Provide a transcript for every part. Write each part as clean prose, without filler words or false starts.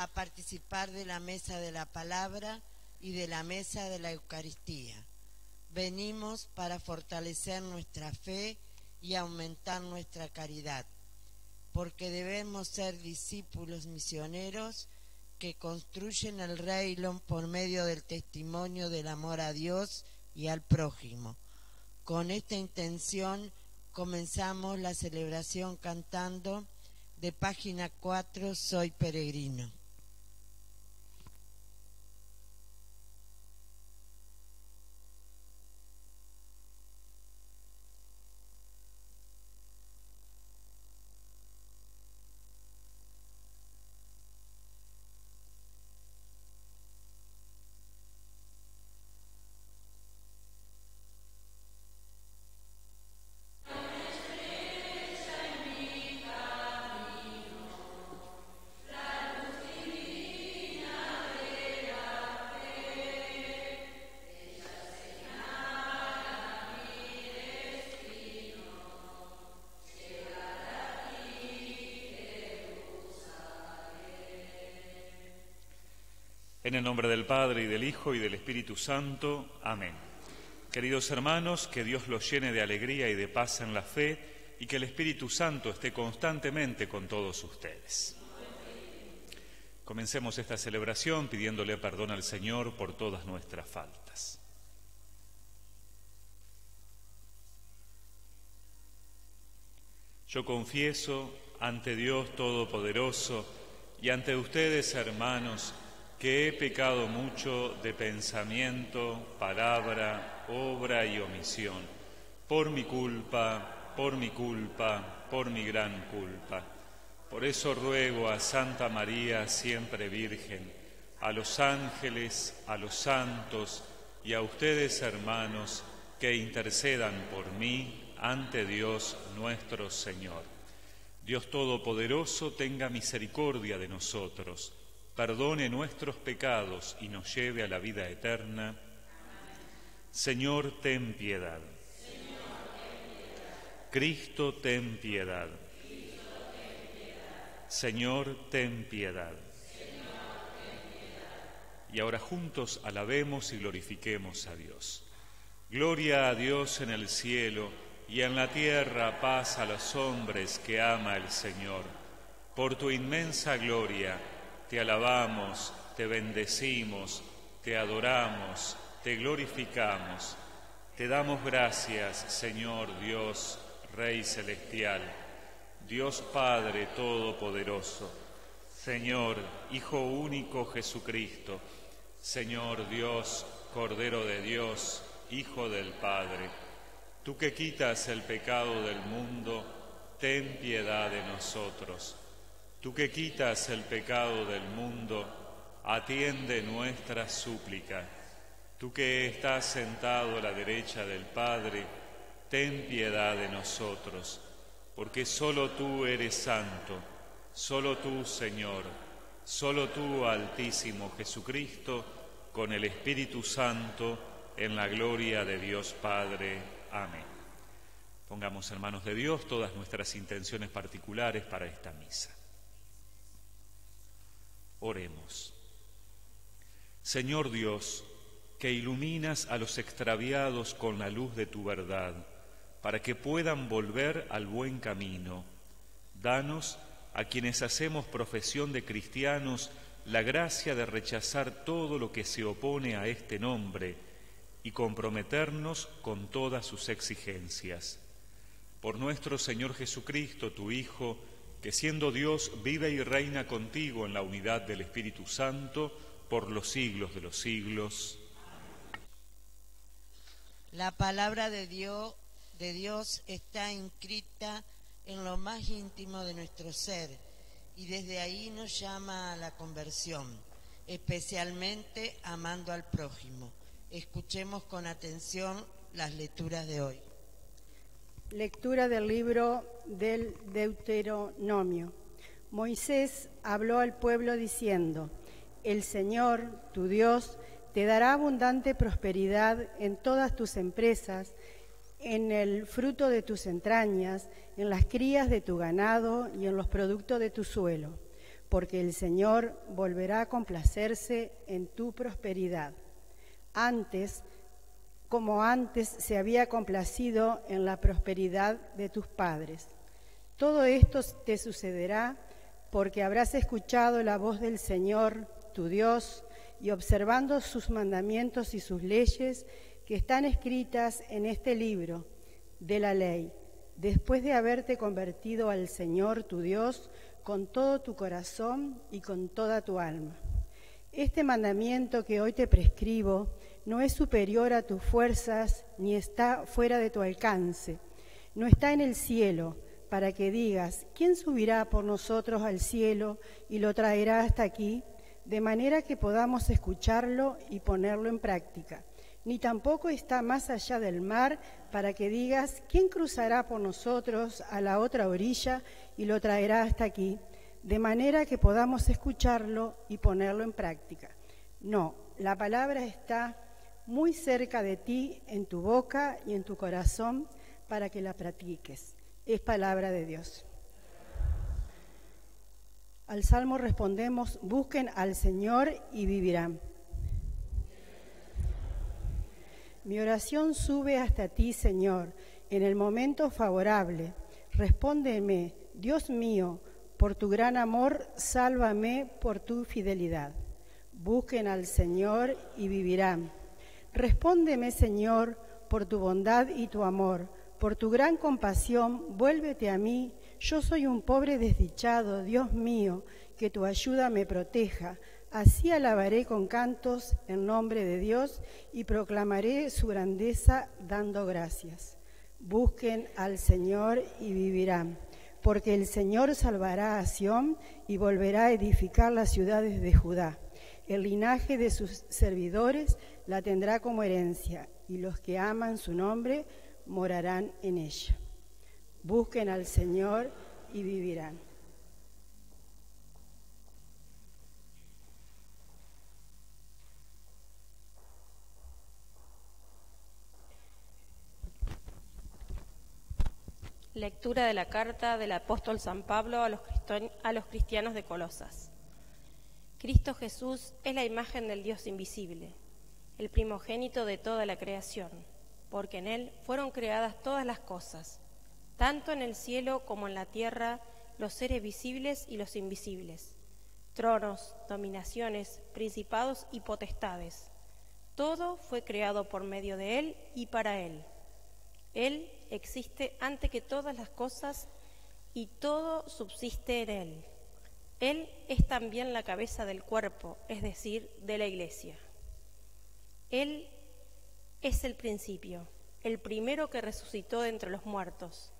a participar de la mesa de la palabra y de la mesa de la Eucaristía. Venimos para fortalecer nuestra fe y aumentar nuestra caridad, porque debemos ser discípulos misioneros que construyen el reino por medio del testimonio del amor a Dios y al prójimo. Con esta intención comenzamos la celebración cantando de página 4, Soy peregrino. En el nombre del Padre, y del Hijo, y del Espíritu Santo. Amén. Queridos hermanos, que Dios los llene de alegría y de paz en la fe, y que el Espíritu Santo esté constantemente con todos ustedes. Comencemos esta celebración pidiéndole perdón al Señor por todas nuestras faltas. Yo confieso ante Dios Todopoderoso y ante ustedes, hermanos, que he pecado mucho de pensamiento, palabra, obra y omisión, por mi culpa, por mi gran culpa. Por eso ruego a Santa María, siempre Virgen, a los ángeles, a los santos y a ustedes, hermanos, que intercedan por mí ante Dios nuestro Señor. Dios Todopoderoso tenga misericordia de nosotros, perdone nuestros pecados y nos lleve a la vida eterna. Señor, ten piedad. Cristo, ten piedad. Señor, ten piedad. Y ahora juntos alabemos y glorifiquemos a Dios. Gloria a Dios en el cielo y en la tierra paz a los hombres que ama el Señor. Por tu inmensa gloria te alabamos, te bendecimos, te adoramos, te glorificamos. Te damos gracias, Señor Dios, Rey celestial, Dios Padre Todopoderoso, Señor, Hijo único Jesucristo, Señor Dios, Cordero de Dios, Hijo del Padre. Tú que quitas el pecado del mundo, ten piedad de nosotros. Tú que quitas el pecado del mundo, atiende nuestra súplica. Tú que estás sentado a la derecha del Padre, ten piedad de nosotros, porque solo tú eres santo, solo tú, Señor, solo tú, Altísimo Jesucristo, con el Espíritu Santo, en la gloria de Dios Padre. Amén. Pongamos, hermanos de Dios, todas nuestras intenciones particulares para esta misa. Oremos. Señor Dios, que iluminas a los extraviados con la luz de tu verdad, para que puedan volver al buen camino, danos, a quienes hacemos profesión de cristianos, la gracia de rechazar todo lo que se opone a este nombre y comprometernos con todas sus exigencias. Por nuestro Señor Jesucristo, tu Hijo, que siendo Dios vive y reina contigo en la unidad del Espíritu Santo por los siglos de los siglos. La palabra de Dios está inscrita en lo más íntimo de nuestro ser y desde ahí nos llama a la conversión, especialmente amando al prójimo. Escuchemos con atención las lecturas de hoy. Lectura del libro del Deuteronomio. Moisés habló al pueblo diciendo: El Señor, tu Dios, te dará abundante prosperidad en todas tus empresas, en el fruto de tus entrañas, en las crías de tu ganado y en los productos de tu suelo. porque el Señor volverá a complacerse en tu prosperidad. Como antes se había complacido en la prosperidad de tus padres. Todo esto te sucederá porque habrás escuchado la voz del Señor, tu Dios, y observando sus mandamientos y sus leyes que están escritas en este libro de la ley, después de haberte convertido al Señor, tu Dios, con todo tu corazón y con toda tu alma. Este mandamiento que hoy te prescribo no es superior a tus fuerzas ni está fuera de tu alcance. No está en el cielo para que digas, ¿quién subirá por nosotros al cielo y lo traerá hasta aquí? De manera que podamos escucharlo y ponerlo en práctica. Ni tampoco está más allá del mar para que digas, ¿quién cruzará por nosotros a la otra orilla y lo traerá hasta aquí? De manera que podamos escucharlo y ponerlo en práctica. No, la palabra está muy cerca de ti, en tu boca y en tu corazón, para que la practiques. Es palabra de Dios. Al Salmo respondemos, busquen al Señor y vivirán. Mi oración sube hasta ti, Señor, en el momento favorable. Respóndeme, Dios mío, por tu gran amor, sálvame por tu fidelidad. Busquen al Señor y vivirán. Respóndeme, Señor, por tu bondad y tu amor, por tu gran compasión, vuélvete a mí. Yo soy un pobre desdichado, Dios mío, que tu ayuda me proteja. Así alabaré con cantos el nombre de Dios y proclamaré su grandeza dando gracias. Busquen al Señor y vivirán, porque el Señor salvará a Sión y volverá a edificar las ciudades de Judá. El linaje de sus servidores la tendrá como herencia, y los que aman su nombre morarán en ella. Busquen al Señor y vivirán. Lectura de la carta del apóstol San Pablo a los cristianos de Colosas. Cristo Jesús es la imagen del Dios invisible, el primogénito de toda la creación, porque en Él fueron creadas todas las cosas, tanto en el cielo como en la tierra, los seres visibles y los invisibles, tronos, dominaciones, principados y potestades. Todo fue creado por medio de Él y para Él. Él existe antes que todas las cosas y todo subsiste en Él. Él es también la cabeza del cuerpo, es decir, de la Iglesia. Él es el principio, el primero que resucitó de entre los muertos,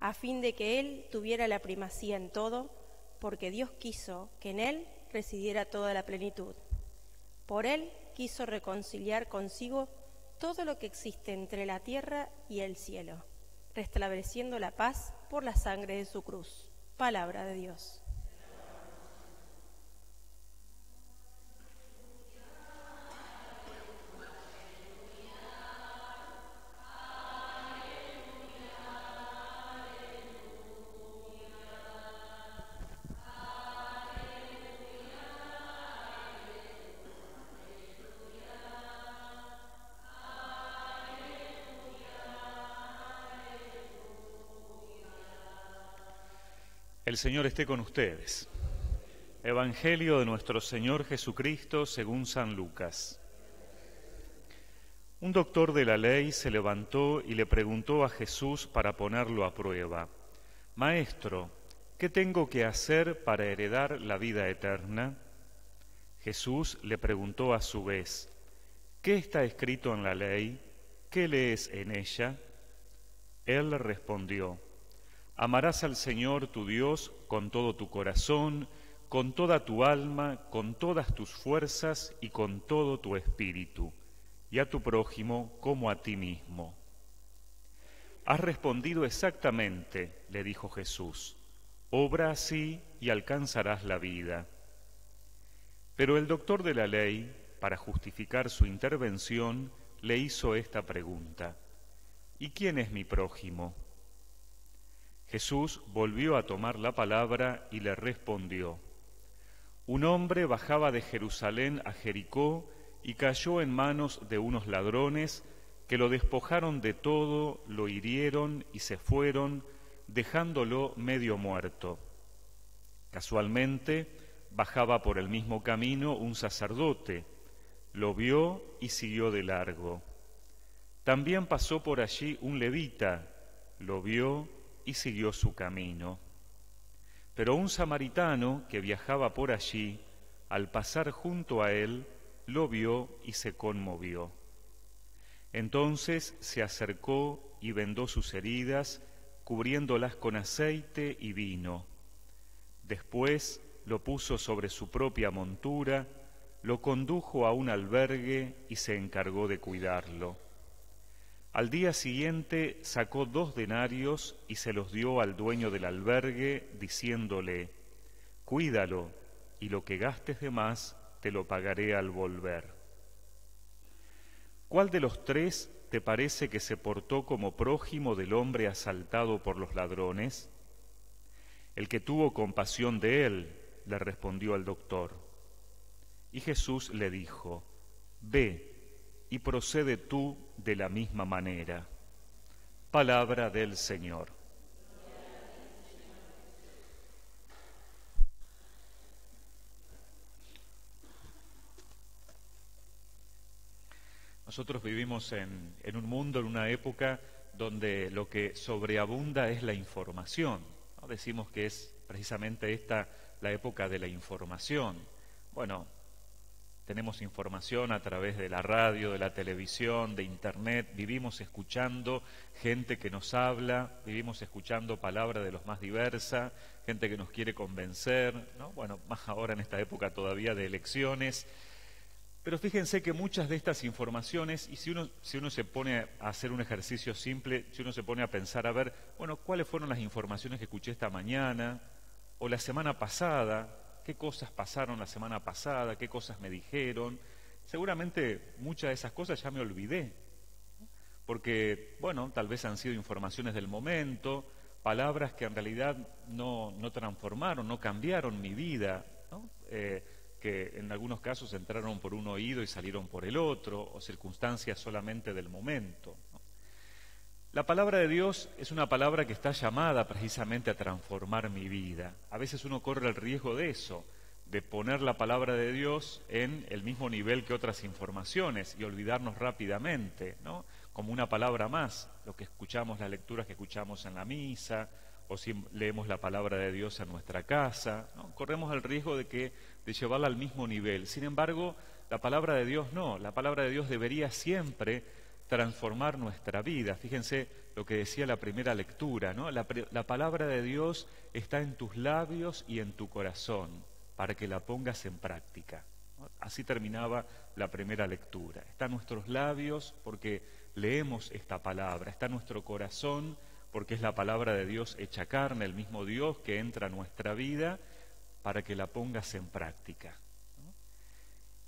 a fin de que Él tuviera la primacía en todo, porque Dios quiso que en Él residiera toda la plenitud. Por Él quiso reconciliar consigo todo lo que existe entre la tierra y el cielo, restableciendo la paz por la sangre de su cruz. Palabra de Dios. El Señor esté con ustedes. Evangelio de nuestro Señor Jesucristo según San Lucas. Un doctor de la ley se levantó y le preguntó a Jesús para ponerlo a prueba: Maestro, ¿qué tengo que hacer para heredar la vida eterna? Jesús le preguntó a su vez: ¿Qué está escrito en la ley? ¿Qué lees en ella? Él le respondió: Amarás al Señor tu Dios con todo tu corazón, con toda tu alma, con todas tus fuerzas y con todo tu espíritu, y a tu prójimo como a ti mismo. Has respondido exactamente, le dijo Jesús. Obra así y alcanzarás la vida. Pero el doctor de la ley, para justificar su intervención, le hizo esta pregunta: ¿Y quién es mi prójimo? Jesús volvió a tomar la palabra y le respondió: un hombre bajaba de Jerusalén a Jericó y cayó en manos de unos ladrones que lo despojaron de todo, lo hirieron y se fueron, dejándolo medio muerto. Casualmente bajaba por el mismo camino un sacerdote, lo vio y siguió de largo. También pasó por allí un levita, lo vio y siguió su camino. Pero un samaritano que viajaba por allí, al pasar junto a él, lo vio y se conmovió. Entonces se acercó y vendó sus heridas, cubriéndolas con aceite y vino. Después lo puso sobre su propia montura, lo condujo a un albergue y se encargó de cuidarlo. Al día siguiente sacó 2 denarios y se los dio al dueño del albergue, diciéndole: «Cuídalo, y lo que gastes de más te lo pagaré al volver». ¿Cuál de los 3 te parece que se portó como prójimo del hombre asaltado por los ladrones? El que tuvo compasión de él, le respondió el doctor. Y Jesús le dijo: «Ve y procede tú de la misma manera». Palabra del Señor. Nosotros vivimos en un mundo, en una época donde lo que sobreabunda es la información, ¿no? Decimos que es precisamente esta la época de la información. Bueno, tenemos información a través de la radio, de la televisión, de internet, vivimos escuchando gente que nos habla, vivimos escuchando palabras de los más diversas, gente que nos quiere convencer, ¿no? Bueno, más ahora en esta época todavía de elecciones. Pero fíjense que muchas de estas informaciones, y si uno se pone a hacer un ejercicio simple, si uno se pone a pensar, a ver, bueno, ¿cuáles fueron las informaciones que escuché esta mañana o la semana pasada? ¿Qué cosas pasaron la semana pasada? ¿Qué cosas me dijeron? Seguramente muchas de esas cosas ya me olvidé, porque, bueno, tal vez han sido informaciones del momento, palabras que en realidad no transformaron, no cambiaron mi vida, ¿no? Que en algunos casos entraron por un oído y salieron por el otro, o circunstancias solamente del momento, ¿no? La palabra de Dios es una palabra que está llamada precisamente a transformar mi vida. A veces uno corre el riesgo de eso, de poner la palabra de Dios en el mismo nivel que otras informaciones y olvidarnos rápidamente, ¿no? Como una palabra más, lo que escuchamos, las lecturas que escuchamos en la misa, o si leemos la palabra de Dios en nuestra casa, ¿no? Corremos el riesgo de llevarla al mismo nivel. Sin embargo, la palabra de Dios no, la palabra de Dios debería siempre transformar nuestra vida. Fíjense lo que decía la primera lectura, ¿no? La palabra de Dios está en tus labios y en tu corazón, para que la pongas en práctica, ¿no? Así terminaba la primera lectura. Está en nuestros labios porque leemos esta palabra, está en nuestro corazón porque es la palabra de Dios hecha carne, el mismo Dios que entra a nuestra vida para que la pongas en práctica, ¿no?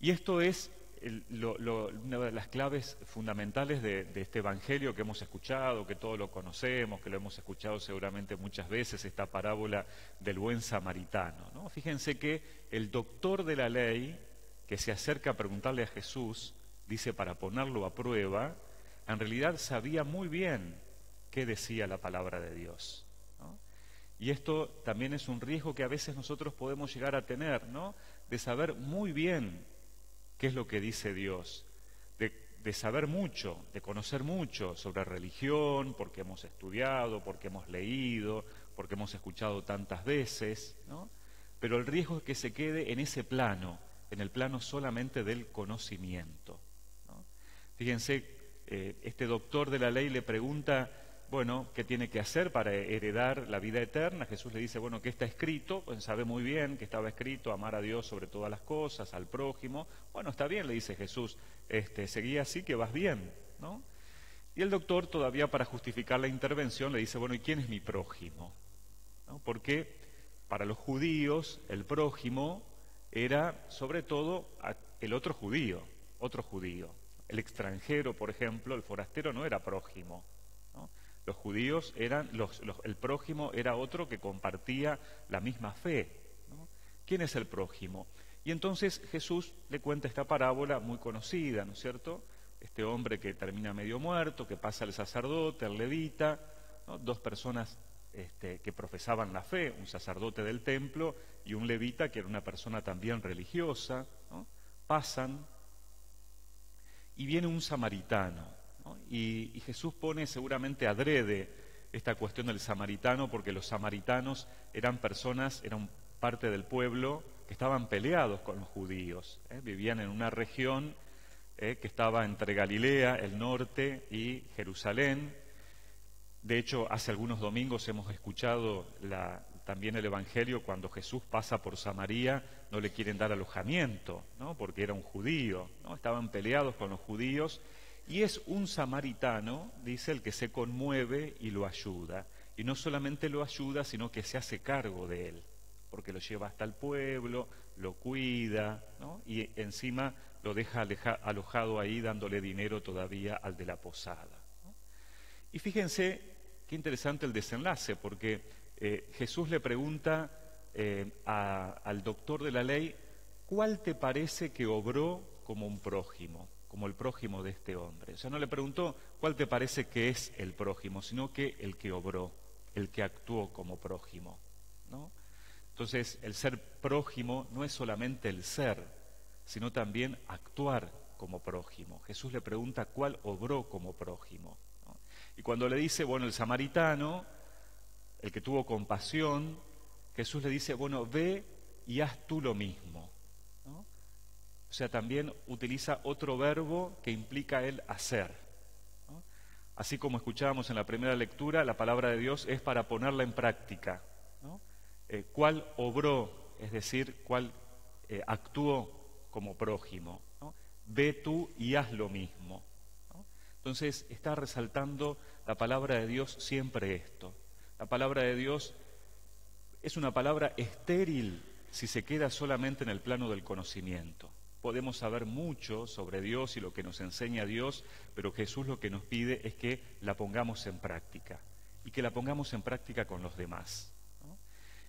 Y esto es una de las claves fundamentales de este Evangelio que hemos escuchado, que todos lo conocemos, que lo hemos escuchado seguramente muchas veces, esta parábola del buen samaritano, ¿no? Fíjense que el doctor de la ley, que se acerca a preguntarle a Jesús, dice para ponerlo a prueba, en realidad sabía muy bien qué decía la palabra de Dios, ¿no? Y esto también es un riesgo que a veces nosotros podemos llegar a tener, ¿no? De saber muy bien qué es lo que dice Dios, de saber mucho, de conocer mucho sobre religión, porque hemos estudiado, porque hemos leído, porque hemos escuchado tantas veces, ¿no? Pero el riesgo es que se quede en ese plano, en el plano solamente del conocimiento, ¿no? Fíjense, este doctor de la ley le pregunta, bueno, ¿qué tiene que hacer para heredar la vida eterna? Jesús le dice, bueno, ¿qué está escrito? Pues sabe muy bien que estaba escrito, amar a Dios sobre todas las cosas, al prójimo. Bueno, está bien, le dice Jesús, seguí así que vas bien, ¿no? Y el doctor todavía para justificar la intervención le dice, bueno, ¿y quién es mi prójimo? ¿No? Porque para los judíos el prójimo era sobre todo el otro judío. El extranjero, por ejemplo, el forastero no era prójimo, ¿no? Los judíos eran, el prójimo era otro que compartía la misma fe, ¿no? ¿Quién es el prójimo? Y entonces Jesús le cuenta esta parábola muy conocida, ¿no es cierto? Este hombre que termina medio muerto, que pasa al sacerdote, al levita, ¿no? Dos personas que profesaban la fe, un sacerdote del templo y un levita que era una persona también religiosa, ¿no? Pasan y viene un samaritano, ¿no? Y Jesús pone seguramente adrede esta cuestión del samaritano, porque los samaritanos eran personas, eran parte del pueblo que estaban peleados con los judíos, vivían en una región que estaba entre Galilea, el norte, y Jerusalén. De hecho, hace algunos domingos hemos escuchado también el Evangelio. Cuando Jesús pasa por Samaria, no le quieren dar alojamiento, ¿no? Porque era un judío, ¿no? Estaban peleados con los judíos, y es un samaritano, dice, el que se conmueve y lo ayuda. Y no solamente lo ayuda, sino que se hace cargo de él, porque lo lleva hasta el pueblo, lo cuida, ¿no? Y encima lo deja alojado ahí, dándole dinero todavía al de la posada, ¿no? Y fíjense qué interesante el desenlace, porque Jesús le pregunta al doctor de la ley: ¿cuál te parece que obró como un prójimo, como el prójimo de este hombre? O sea, no le preguntó cuál te parece que es el prójimo, sino que el que obró, el que actuó como prójimo, ¿no? Entonces, el ser prójimo no es solamente el ser, sino también actuar como prójimo. Jesús le pregunta cuál obró como prójimo, ¿no? Y cuando le dice, bueno, el samaritano, el que tuvo compasión, Jesús le dice, bueno, ve y haz tú lo mismo, ¿no? O sea, también utiliza otro verbo que implica el hacer, ¿no? Así como escuchábamos en la primera lectura, la palabra de Dios es para ponerla en práctica, ¿no? ¿Cuál obró? Es decir, ¿cuál actuó como prójimo, ¿no? Ve tú y haz lo mismo, ¿no? Entonces está resaltando la palabra de Dios siempre esto. La palabra de Dios es una palabra estéril si se queda solamente en el plano del conocimiento. Podemos saber mucho sobre Dios y lo que nos enseña Dios, pero Jesús lo que nos pide es que la pongamos en práctica, y que la pongamos en práctica con los demás, ¿no?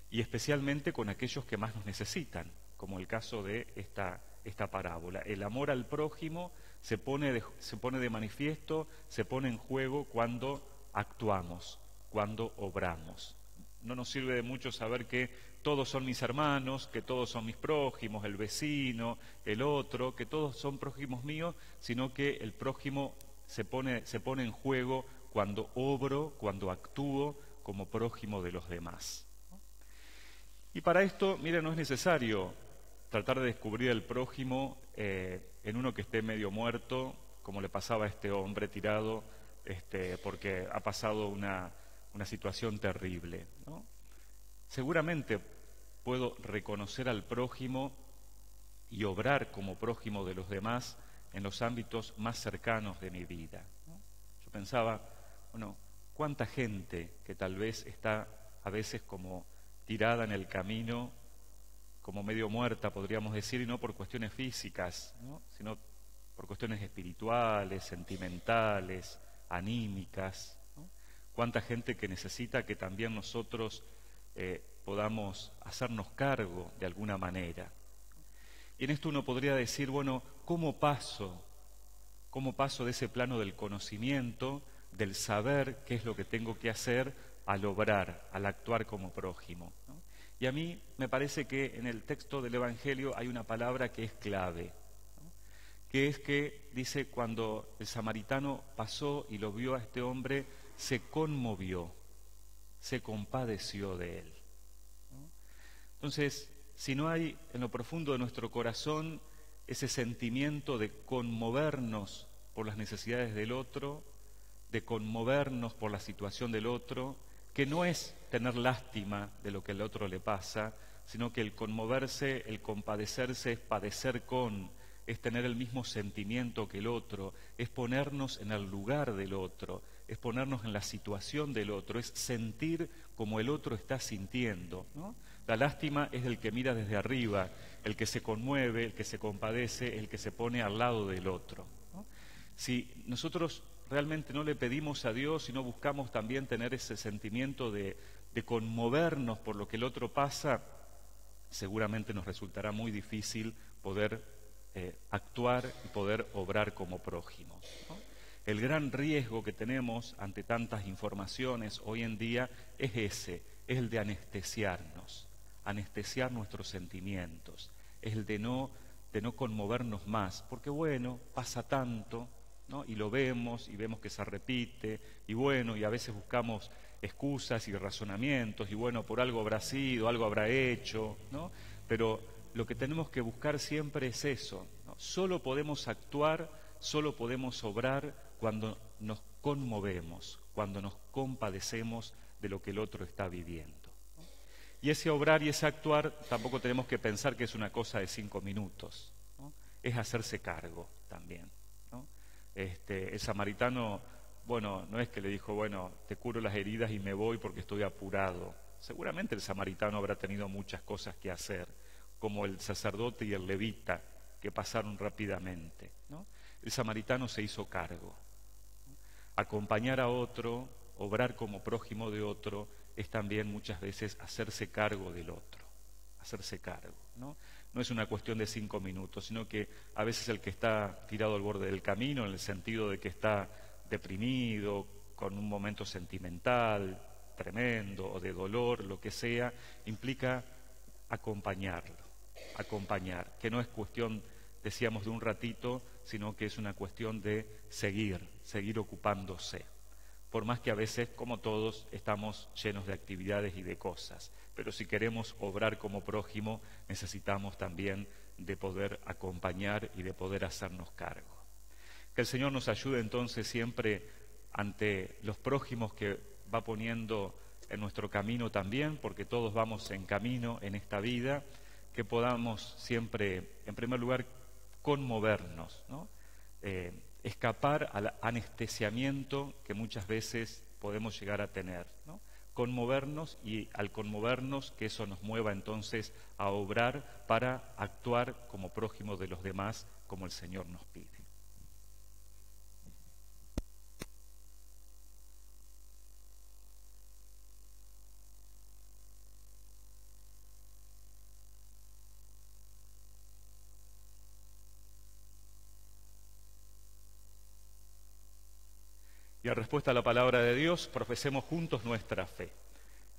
Y especialmente con aquellos que más nos necesitan, como el caso de esta parábola. El amor al prójimo se pone de manifiesto, se pone en juego cuando actuamos, cuando obramos. No nos sirve de mucho saber que todos son mis hermanos, que todos son mis prójimos, el vecino, el otro, que todos son prójimos míos, sino que el prójimo se pone en juego cuando obro, cuando actúo como prójimo de los demás. Y para esto, mire, no es necesario tratar de descubrir el prójimo en uno que esté medio muerto, como le pasaba a este hombre tirado, porque ha pasado una situación terrible, ¿no? Seguramente puedo reconocer al prójimo y obrar como prójimo de los demás en los ámbitos más cercanos de mi vida, ¿no? Yo pensaba, bueno, cuánta gente que tal vez está a veces como tirada en el camino, como medio muerta, podríamos decir, y no por cuestiones físicas, ¿no? Sino por cuestiones espirituales, sentimentales, anímicas, ¿no? Cuánta gente que necesita que también nosotros podamos hacernos cargo de alguna manera. Y en esto uno podría decir, bueno, ¿cómo paso de ese plano del conocimiento, del saber qué es lo que tengo que hacer, al obrar, al actuar como prójimo, ¿no? Y a mí me parece que en el texto del Evangelio hay una palabra que es clave, ¿no? Que es que dice, cuando el samaritano pasó y lo vio a este hombre, se conmovió, se compadeció de él, ¿no? Entonces, si no hay en lo profundo de nuestro corazón ese sentimiento de conmovernos por las necesidades del otro, de conmovernos por la situación del otro, que no es tener lástima de lo que al otro le pasa, sino que el conmoverse, el compadecerse es padecer con, es tener el mismo sentimiento que el otro, es ponernos en el lugar del otro, es ponernos en la situación del otro, es sentir como el otro está sintiendo, ¿no? La lástima es el que mira desde arriba, el que se conmueve, el que se compadece, el que se pone al lado del otro, ¿no? Si nosotros realmente no le pedimos a Dios y no buscamos también tener ese sentimiento de conmovernos por lo que el otro pasa, seguramente nos resultará muy difícil poder actuar y poder obrar como prójimos, ¿no? El gran riesgo que tenemos ante tantas informaciones hoy en día es ese, es el de anestesiarnos, anestesiar nuestros sentimientos, es el de no conmovernos más, porque bueno, pasa tanto, ¿no? Y lo vemos y vemos que se repite, y bueno, y a veces buscamos excusas y razonamientos, y bueno, por algo habrá sido, algo habrá hecho, ¿no? Pero lo que tenemos que buscar siempre es eso, ¿no? Solo podemos actuar, solo podemos obrar cuando nos conmovemos, cuando nos compadecemos de lo que el otro está viviendo, ¿no? Y ese obrar y ese actuar tampoco tenemos que pensar que es una cosa de 5 minutos, ¿no? Es hacerse cargo también, ¿no? El samaritano, bueno, no es que le dijo, bueno, te curo las heridas y me voy porque estoy apurado. Seguramente el samaritano habrá tenido muchas cosas que hacer, como el sacerdote y el levita, que pasaron rápidamente, ¿no? El samaritano se hizo cargo. Acompañar a otro, obrar como prójimo de otro, es también muchas veces hacerse cargo del otro, hacerse cargo, ¿no? No es una cuestión de 5 minutos, sino que a veces el que está tirado al borde del camino, en el sentido de que está deprimido, con un momento sentimental tremendo o de dolor, lo que sea, implica acompañarlo, acompañar, que no es cuestión, decíamos, de un ratito, sino que es una cuestión de seguir ocupándose. Por más que a veces, como todos, estamos llenos de actividades y de cosas, pero si queremos obrar como prójimo, necesitamos también de poder acompañar y de poder hacernos cargo. Que el Señor nos ayude entonces siempre ante los prójimos que va poniendo en nuestro camino también, porque todos vamos en camino en esta vida, que podamos siempre, en primer lugar, conmovernos, ¿no? Escapar al anestesiamiento que muchas veces podemos llegar a tener, ¿no? Conmovernos, y al conmovernos que eso nos mueva entonces a obrar para actuar como prójimo de los demás, como el Señor nos pide. Y en respuesta a la palabra de Dios, profesemos juntos nuestra fe.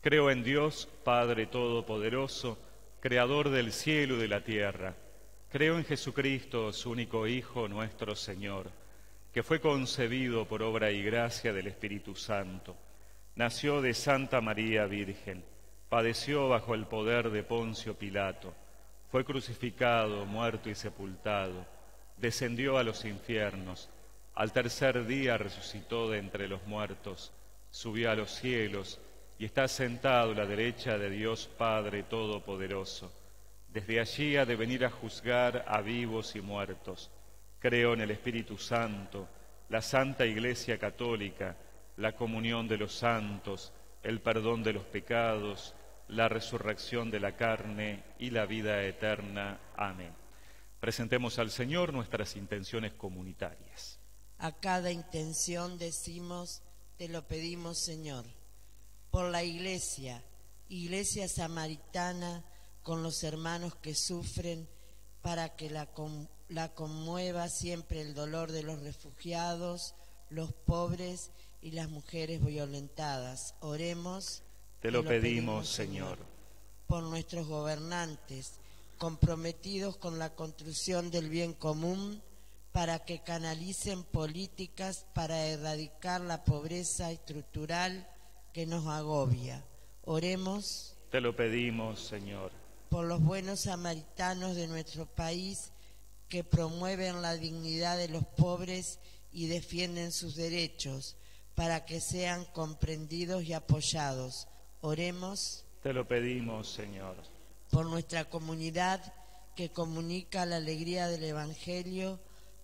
Creo en Dios, Padre Todopoderoso, Creador del cielo y de la tierra. Creo en Jesucristo, su único Hijo, nuestro Señor, que fue concebido por obra y gracia del Espíritu Santo. Nació de Santa María Virgen, padeció bajo el poder de Poncio Pilato, fue crucificado, muerto y sepultado, descendió a los infiernos. Al tercer día resucitó de entre los muertos, subió a los cielos y está sentado a la derecha de Dios Padre Todopoderoso. Desde allí ha de venir a juzgar a vivos y muertos. Creo en el Espíritu Santo, la Santa Iglesia Católica, la comunión de los santos, el perdón de los pecados, la resurrección de la carne y la vida eterna. Amén. Presentemos al Señor nuestras intenciones comunitarias. A cada intención decimos, te lo pedimos, Señor, por la Iglesia samaritana, con los hermanos que sufren, para que la conmueva siempre el dolor de los refugiados, los pobres y las mujeres violentadas. Oremos. Te lo pedimos, Señor. Por nuestros gobernantes, comprometidos con la construcción del bien común, para que canalicen políticas para erradicar la pobreza estructural que nos agobia. Oremos. Te lo pedimos, Señor. Por los buenos samaritanos de nuestro país, que promueven la dignidad de los pobres y defienden sus derechos, para que sean comprendidos y apoyados. Oremos. Te lo pedimos, Señor. Por nuestra comunidad, que comunica la alegría del Evangelio,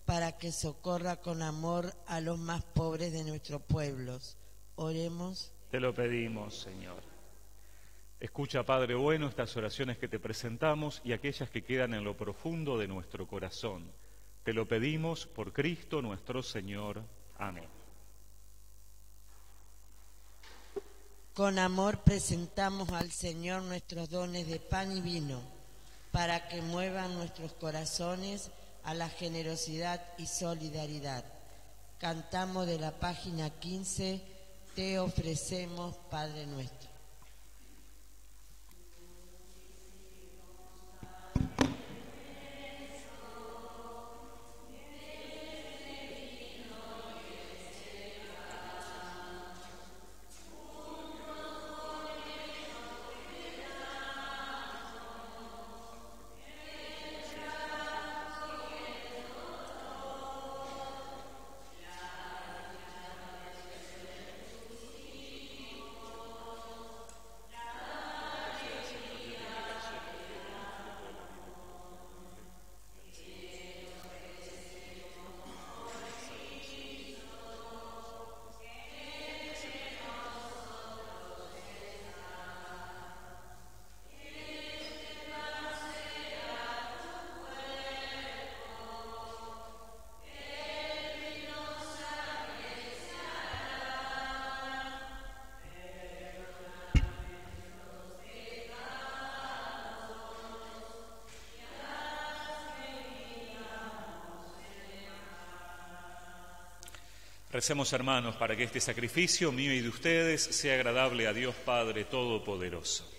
para que socorra con amor a los más pobres de nuestros pueblos. Oremos. Te lo pedimos, Señor. Escucha, Padre bueno, estas oraciones que te presentamos y aquellas que quedan en lo profundo de nuestro corazón. Te lo pedimos por Cristo nuestro Señor. Amén. Con amor presentamos al Señor nuestros dones de pan y vino, para que muevan nuestros corazones a la generosidad y solidaridad. Cantamos de la página 15, Te ofrecemos, Padre nuestro. Recemos, hermanos, para que este sacrificio mío y de ustedes sea agradable a Dios Padre Todopoderoso.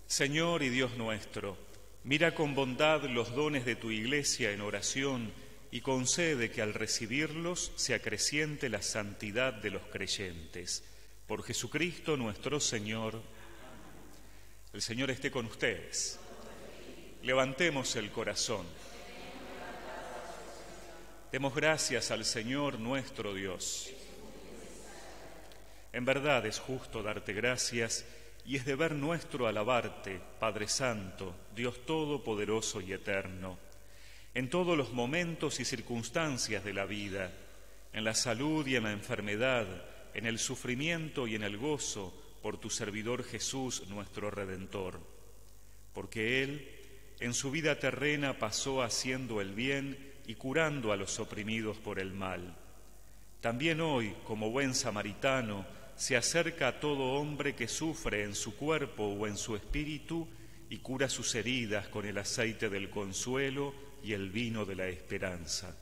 Señor y Dios nuestro, mira con bondad los dones de tu Iglesia en oración y concede que al recibirlos se acreciente la santidad de los creyentes. Por Jesucristo nuestro Señor. El Señor esté con ustedes. Levantemos el corazón. Demos gracias al Señor nuestro Dios. En verdad es justo darte gracias y es deber nuestro alabarte, Padre Santo, Dios Todopoderoso y Eterno, en todos los momentos y circunstancias de la vida, en la salud y en la enfermedad, en el sufrimiento y en el gozo, por tu servidor Jesús, nuestro Redentor, porque Él, en su vida terrena, pasó haciendo el bien y curando a los oprimidos por el mal. También hoy, como buen samaritano, se acerca a todo hombre que sufre en su cuerpo o en su espíritu y cura sus heridas con el aceite del consuelo y el vino de la esperanza.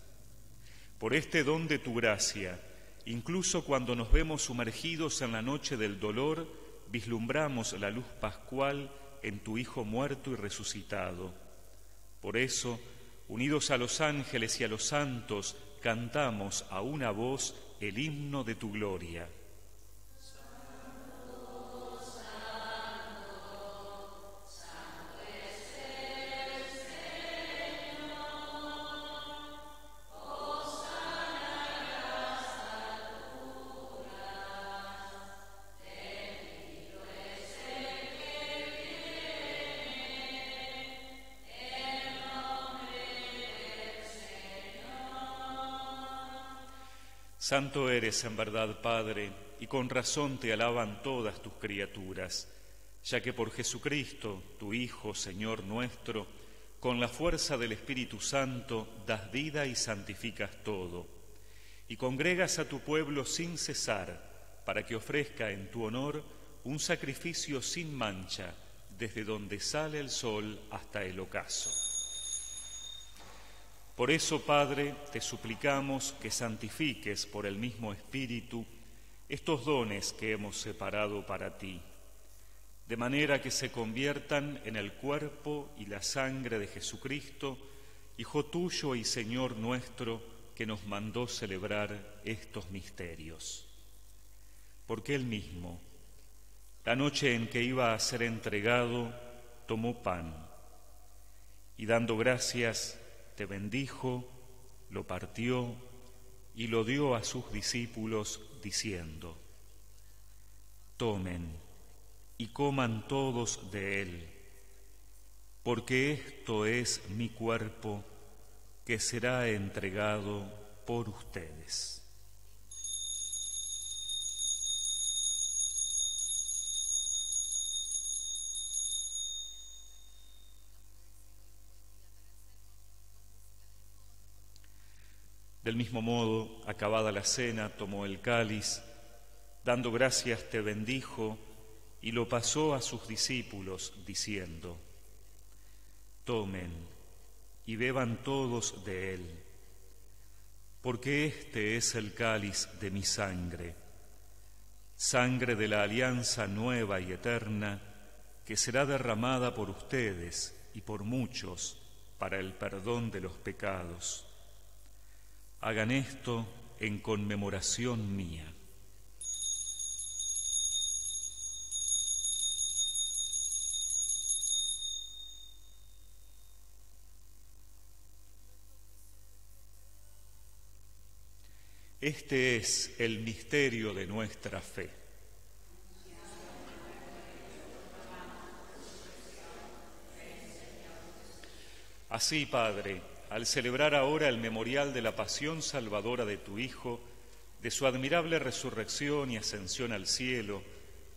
Por este don de tu gracia, incluso cuando nos vemos sumergidos en la noche del dolor, vislumbramos la luz pascual en tu Hijo muerto y resucitado. Por eso, unidos a los ángeles y a los santos, cantamos a una voz el himno de tu gloria. Santo eres en verdad, Padre, y con razón te alaban todas tus criaturas, ya que por Jesucristo, tu Hijo, Señor nuestro, con la fuerza del Espíritu Santo das vida y santificas todo, y congregas a tu pueblo sin cesar, para que ofrezca en tu honor un sacrificio sin mancha, desde donde sale el sol hasta el ocaso. Por eso, Padre, te suplicamos que santifiques por el mismo Espíritu estos dones que hemos separado para ti, de manera que se conviertan en el cuerpo y la sangre de Jesucristo, Hijo tuyo y Señor nuestro, que nos mandó celebrar estos misterios. Porque Él mismo, la noche en que iba a ser entregado, tomó pan y dando gracias, te bendijo, lo partió y lo dio a sus discípulos diciendo: tomen y coman todos de él, porque esto es mi cuerpo que será entregado por ustedes. Del mismo modo, acabada la cena, tomó el cáliz, dando gracias te bendijo y lo pasó a sus discípulos, diciendo: Tomen y beban todos de él, porque este es el cáliz de mi sangre, sangre de la alianza nueva y eterna, que será derramada por ustedes y por muchos para el perdón de los pecados. Hagan esto en conmemoración mía. Este es el misterio de nuestra fe. Así, Padre, al celebrar ahora el memorial de la pasión salvadora de tu Hijo, de su admirable resurrección y ascensión al cielo,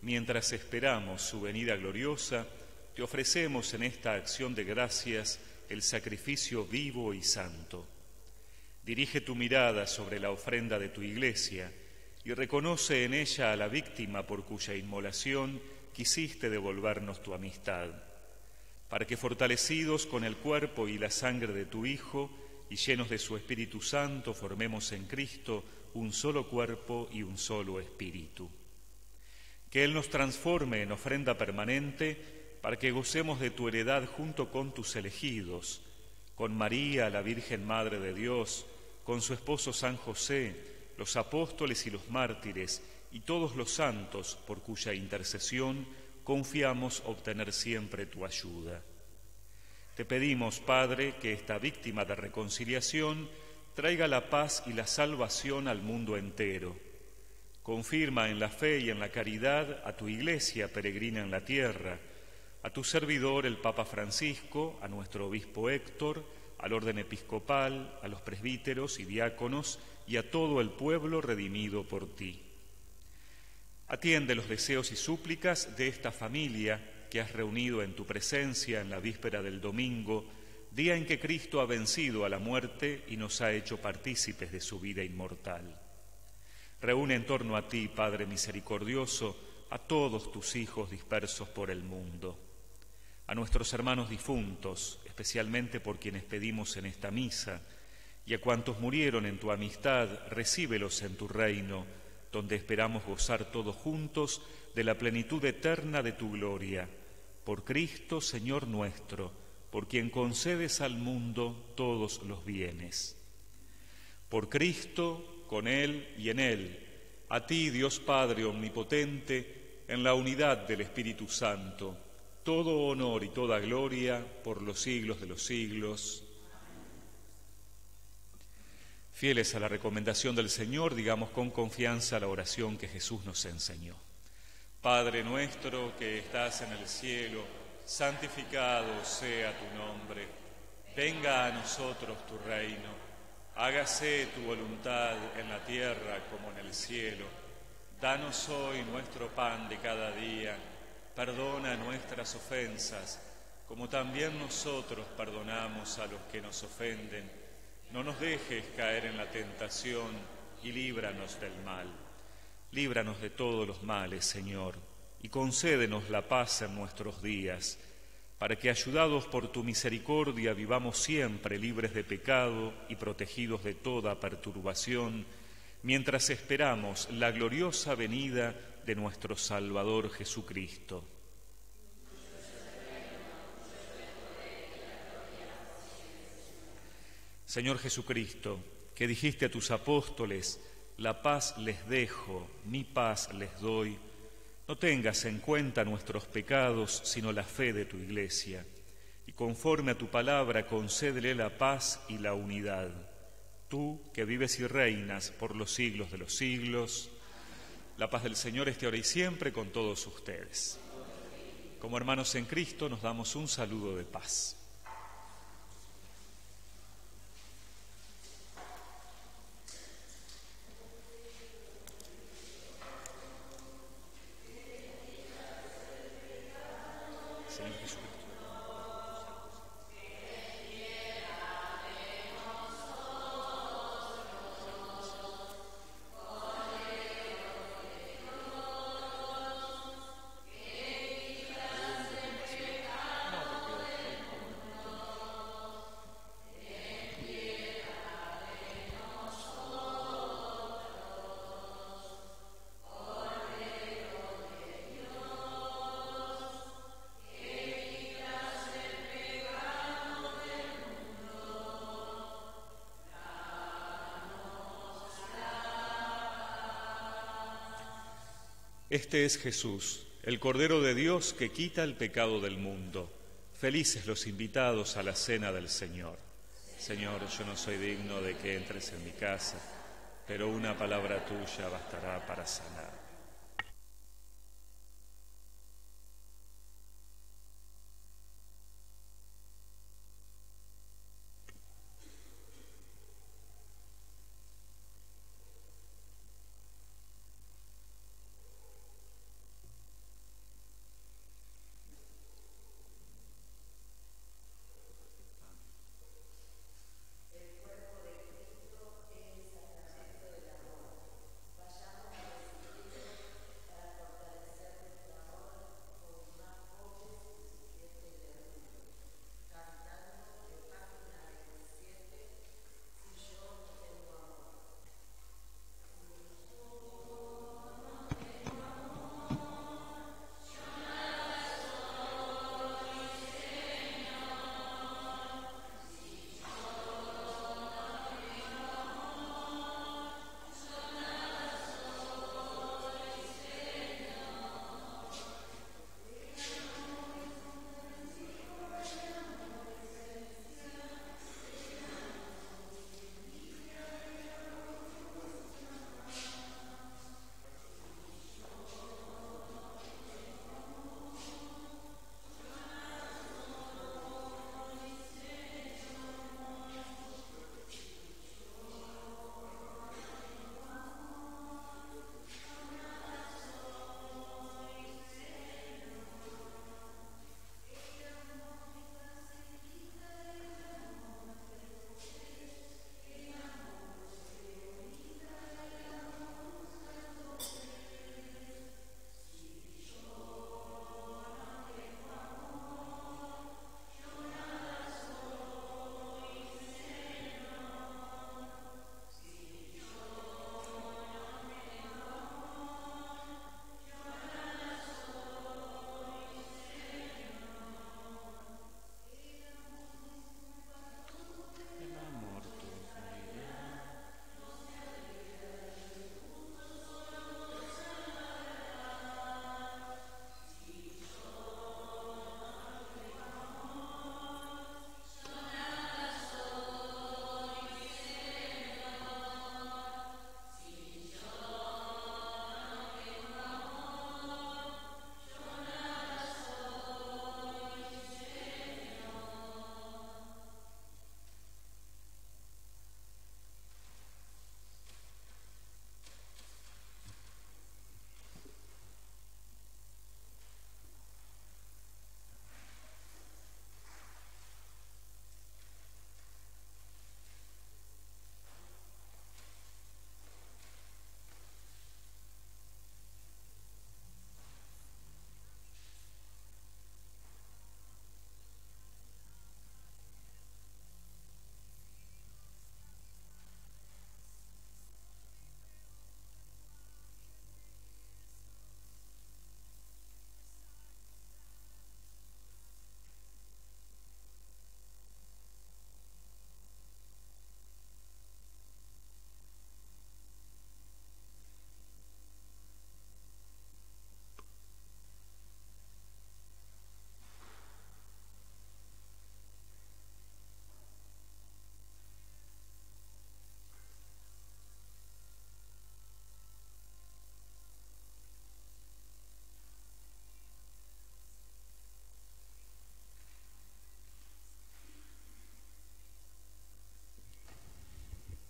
mientras esperamos su venida gloriosa, te ofrecemos en esta acción de gracias el sacrificio vivo y santo. Dirige tu mirada sobre la ofrenda de tu Iglesia y reconoce en ella a la víctima por cuya inmolación quisiste devolvernos tu amistad, para que fortalecidos con el cuerpo y la sangre de tu Hijo y llenos de su Espíritu Santo formemos en Cristo un solo cuerpo y un solo espíritu. Que Él nos transforme en ofrenda permanente para que gocemos de tu heredad junto con tus elegidos, con María, la Virgen Madre de Dios, con su esposo San José, los apóstoles y los mártires y todos los santos por cuya intercesión confiamos obtener siempre tu ayuda. Te pedimos, Padre, que esta víctima de reconciliación traiga la paz y la salvación al mundo entero. Confirma en la fe y en la caridad a tu Iglesia peregrina en la tierra, a tu servidor el Papa Francisco, a nuestro obispo Héctor, al orden episcopal, a los presbíteros y diáconos y a todo el pueblo redimido por ti. Atiende los deseos y súplicas de esta familia que has reunido en tu presencia en la víspera del domingo, día en que Cristo ha vencido a la muerte y nos ha hecho partícipes de su vida inmortal. Reúne en torno a ti, Padre misericordioso, a todos tus hijos dispersos por el mundo, a nuestros hermanos difuntos, especialmente por quienes pedimos en esta misa, y a cuantos murieron en tu amistad, recíbelos en tu reino, donde esperamos gozar todos juntos de la plenitud eterna de tu gloria. Por Cristo, Señor nuestro, por quien concedes al mundo todos los bienes. Por Cristo, con Él y en Él, a ti, Dios Padre omnipotente, en la unidad del Espíritu Santo, todo honor y toda gloria por los siglos de los siglos. Fieles a la recomendación del Señor, digamos con confianza la oración que Jesús nos enseñó. Padre nuestro que estás en el cielo, santificado sea tu nombre. Venga a nosotros tu reino. Hágase tu voluntad en la tierra como en el cielo. Danos hoy nuestro pan de cada día. Perdona nuestras ofensas, como también nosotros perdonamos a los que nos ofenden. No nos dejes caer en la tentación y líbranos del mal. Líbranos de todos los males, Señor, y concédenos la paz en nuestros días, para que, ayudados por tu misericordia, vivamos siempre libres de pecado y protegidos de toda perturbación, mientras esperamos la gloriosa venida de nuestro Salvador Jesucristo. Señor Jesucristo, que dijiste a tus apóstoles: la paz les dejo, mi paz les doy, no tengas en cuenta nuestros pecados, sino la fe de tu Iglesia, y conforme a tu palabra concédele la paz y la unidad. Tú, que vives y reinas por los siglos de los siglos, la paz del Señor esté ahora y siempre con todos ustedes. Como hermanos en Cristo nos damos un saludo de paz. Señor Jesucristo. Este es Jesús, el Cordero de Dios que quita el pecado del mundo. Felices los invitados a la cena del Señor. Señor, yo no soy digno de que entres en mi casa, pero una palabra tuya bastará para sanar.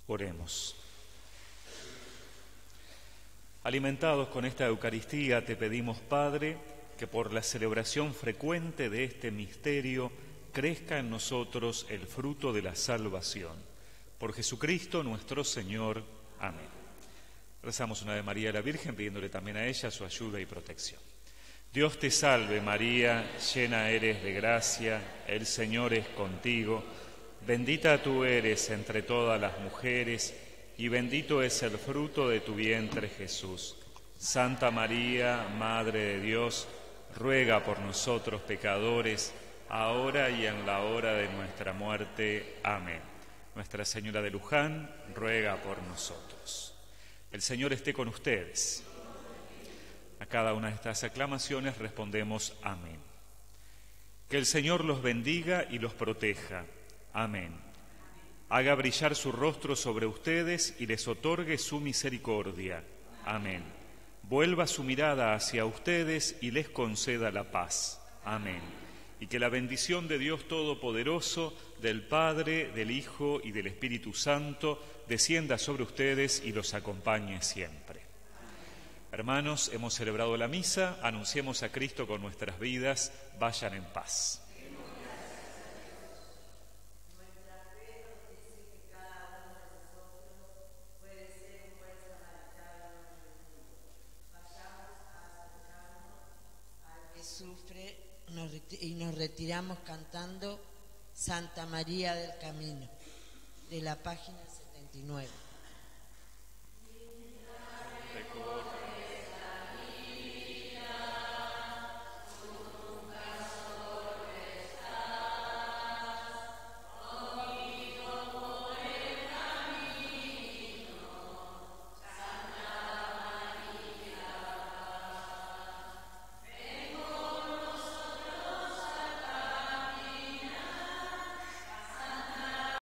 Oremos. Alimentados con esta Eucaristía, te pedimos, Padre, que por la celebración frecuente de este misterio crezca en nosotros el fruto de la salvación. Por Jesucristo nuestro Señor. Amén. Rezamos una Ave María a la Virgen, pidiéndole también a ella su ayuda y protección. Dios te salve María, llena eres de gracia, el Señor es contigo. Bendita tú eres entre todas las mujeres, y bendito es el fruto de tu vientre, Jesús. Santa María, Madre de Dios, ruega por nosotros pecadores, ahora y en la hora de nuestra muerte. Amén. Nuestra Señora de Luján, ruega por nosotros. El Señor esté con ustedes. cada una de estas aclamaciones respondemos amén. Que el Señor los bendiga y los proteja. Amén. Haga brillar su rostro sobre ustedes y les otorgue su misericordia. Amén. Vuelva su mirada hacia ustedes y les conceda la paz. Amén. Y que la bendición de Dios Todopoderoso, del Padre, del Hijo y del Espíritu Santo, descienda sobre ustedes y los acompañe siempre. Hermanos, hemos celebrado la misa, anunciemos a Cristo con nuestras vidas, vayan en paz. Sufre y nos retiramos cantando Santa María del Camino, de la página 79.